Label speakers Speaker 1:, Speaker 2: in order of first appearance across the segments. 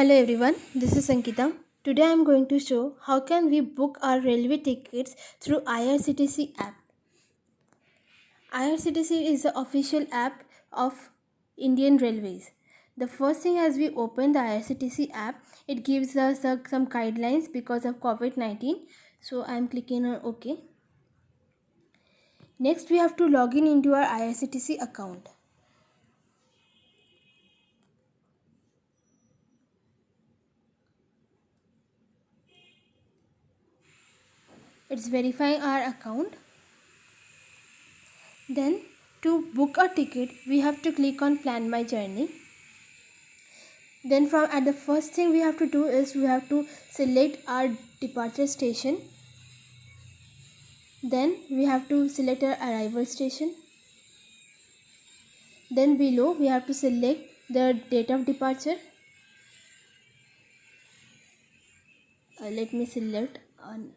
Speaker 1: Hello everyone, this is Sankita. Today I am going to show how can we book our railway tickets through IRCTC app. IRCTC is the official app of Indian Railways. The first thing as we open the IRCTC app, it gives us some guidelines because of COVID-19. So I am clicking on OK. Next we have to log in into our IRCTC account. It's verifying our account. Then to book a ticket, we have to click on Plan My Journey. Then the first thing we have to do is we have to select our departure station. Then we have to select our arrival station. Then below we have to select the date of departure. Let me select on.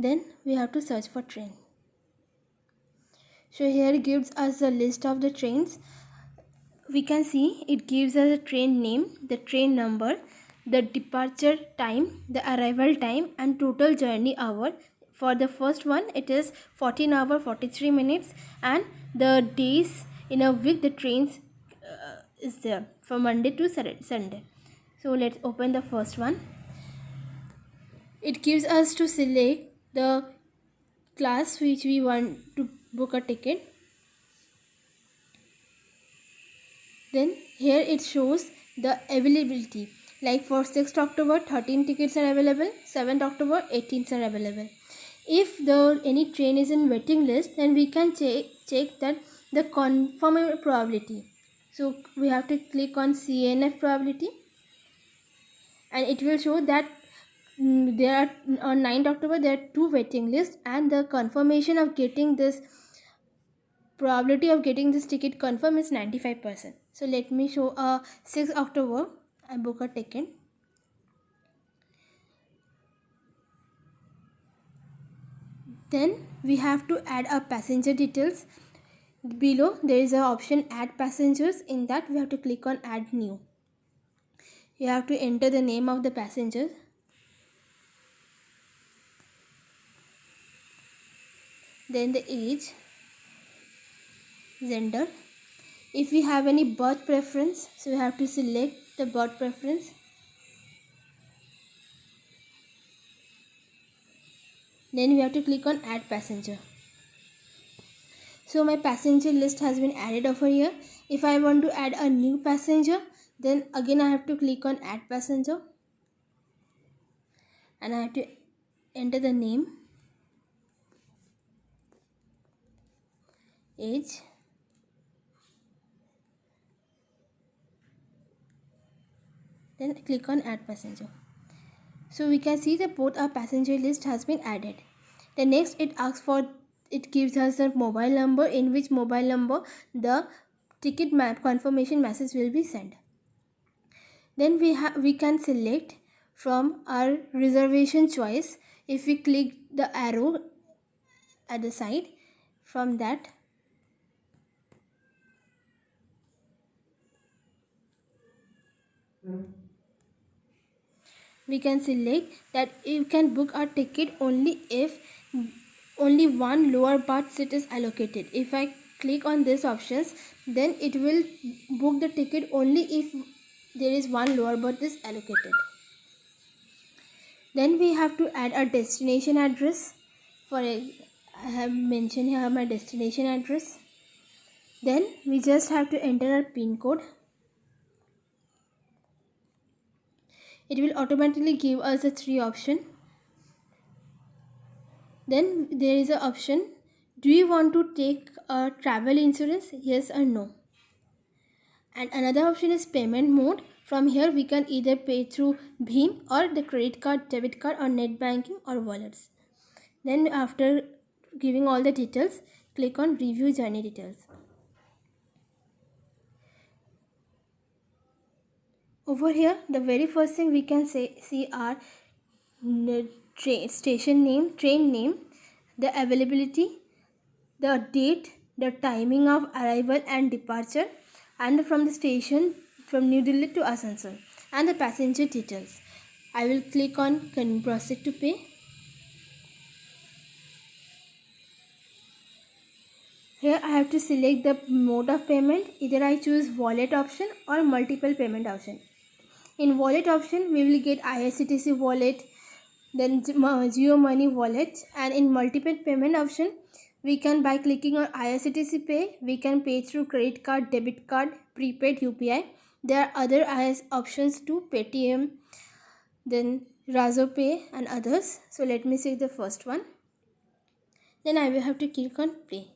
Speaker 1: Then we have to search for train. So here it gives us a list of the trains. We can see it gives us a train name, the train number, the departure time, the arrival time and total journey hour. For the first one it is 14 hours 43 minutes and the days in a week the trains is there from Monday to Sunday. So let's open the first one. It gives us to select the class which we want to book a ticket. Then here it shows the availability, like for 6th October 13 tickets are available, 7th October 18 are available. If any train is in waiting list, then we can check that the confirmed probability. So we have to click on CNF probability and it will show that there are on 9th October there are 2 waiting lists and the confirmation of getting this probability of getting this ticket confirmed is 95%. So let me show 6th October I book a ticket. Then we have to add our passenger details. Below there is an option add passengers. In that we have to click on add new. You have to enter the name of the passenger. Then the age, gender. If we have any birth preference, so we have to select the birth preference. Then we have to click on add passenger. So my passenger list has been added over here. If I want to add a new passenger, then again I have to click on add passenger and I have to enter the name, age, then click on add passenger. So we can see that both our passenger list has been added. The next it gives us a mobile number, in which mobile number the ticket map confirmation message will be sent. Then we can select from our reservation choice. If we click the arrow at the side, from that we can select that you can book a ticket only if only one lower berth seat is allocated. If I click on these options, then it will book the ticket only if there is one lower berth is allocated. Then we have to add a destination address. I have mentioned here my destination address. Then we just have to enter our PIN code. It will automatically give us a 3 option. Then there is an option, do you want to take a travel insurance, yes or no? And another option is payment mode. From here we can either pay through Bheem or the credit card, debit card or net banking or wallets. Then after giving all the details, click on review journey details. Over here the very first thing we can see are station name, train name, the availability, the date, the timing of arrival and departure, and from the station from New Delhi to Asansol, and the passenger details. I will click on proceed to pay. Here I have to select the mode of payment. Either I choose wallet option or multiple payment option. In wallet option, we will get IRCTC wallet, then Jio Money wallet, and in multiple payment option, we can, by clicking on IRCTC Pay, we can pay through credit card, debit card, prepaid UPI. There are other options too, Paytm, then Razorpay and others. So let me see the first one. Then I will have to click on Pay.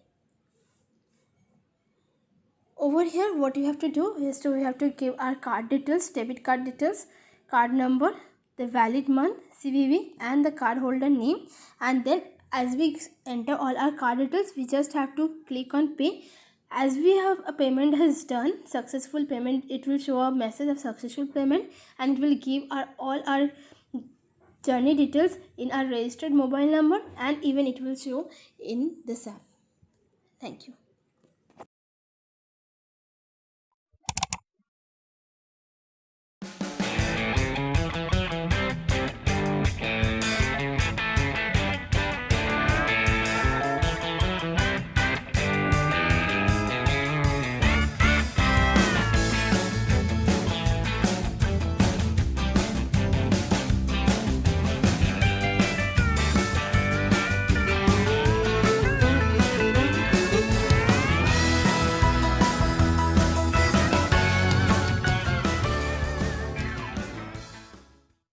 Speaker 1: Over here, what you have to do is we have to give our card details, debit card details, card number, the valid month, CVV, and the card holder name. And then as we enter all our card details, we just have to click on pay. As we have a payment has done, successful payment, it will show a message of successful payment, and it will give all our journey details in our registered mobile number, and even it will show in this app. Thank you.